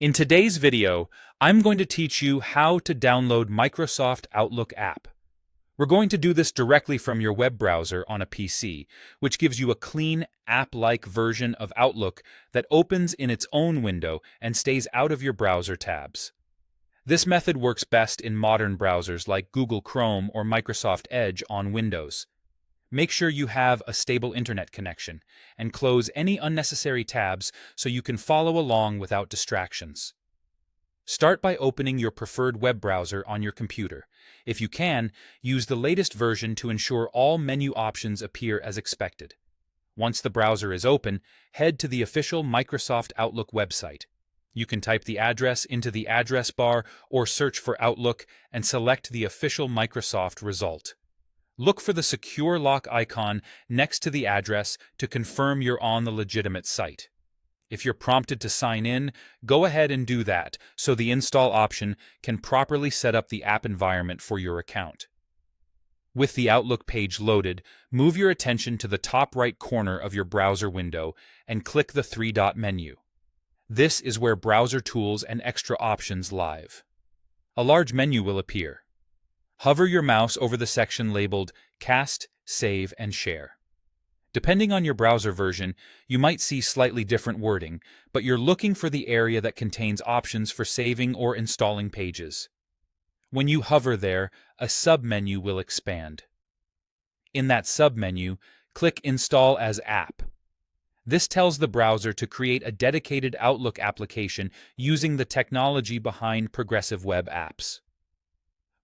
In today's video, I'm going to teach you how to download Microsoft Outlook app. We're going to do this directly from your web browser on a PC, which gives you a clean, app-like version of Outlook that opens in its own window and stays out of your browser tabs. This method works best in modern browsers like Google Chrome or Microsoft Edge on Windows. Make sure you have a stable internet connection and close any unnecessary tabs so you can follow along without distractions. Start by opening your preferred web browser on your computer. If you can, use the latest version to ensure all menu options appear as expected. Once the browser is open, head to the official Microsoft Outlook website. You can type the address into the address bar or search for Outlook and select the official Microsoft result. Look for the secure lock icon next to the address to confirm you're on the legitimate site. If you're prompted to sign in, go ahead and do that so the install option can properly set up the app environment for your account. With the Outlook page loaded, move your attention to the top right corner of your browser window and click the three-dot menu. This is where browser tools and extra options live. A large menu will appear. Hover your mouse over the section labeled Cast, Save, and Share. Depending on your browser version, you might see slightly different wording, but you're looking for the area that contains options for saving or installing pages. When you hover there, a submenu will expand. In that submenu, click Install as App. This tells the browser to create a dedicated Outlook application using the technology behind progressive web apps.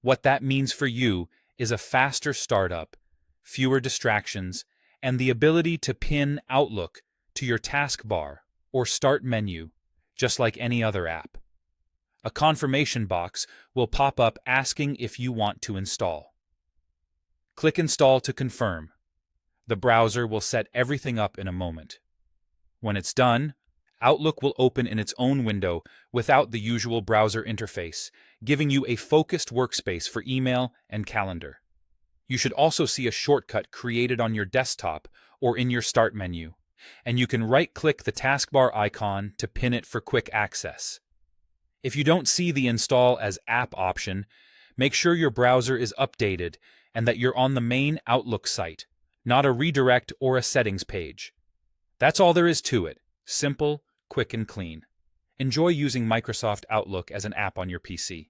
What that means for you is a faster startup, fewer distractions, and the ability to pin Outlook to your taskbar or start menu, just like any other app. A confirmation box will pop up asking if you want to install. Click Install to confirm. The browser will set everything up in a moment. When it's done, Outlook will open in its own window without the usual browser interface, giving you a focused workspace for email and calendar. You should also see a shortcut created on your desktop or in your Start menu, and you can right-click the taskbar icon to pin it for quick access. If you don't see the Install as App option, make sure your browser is updated and that you're on the main Outlook site, not a redirect or a settings page. That's all there is to it. Simple, quick, and clean. Enjoy using Microsoft Outlook as an app on your PC.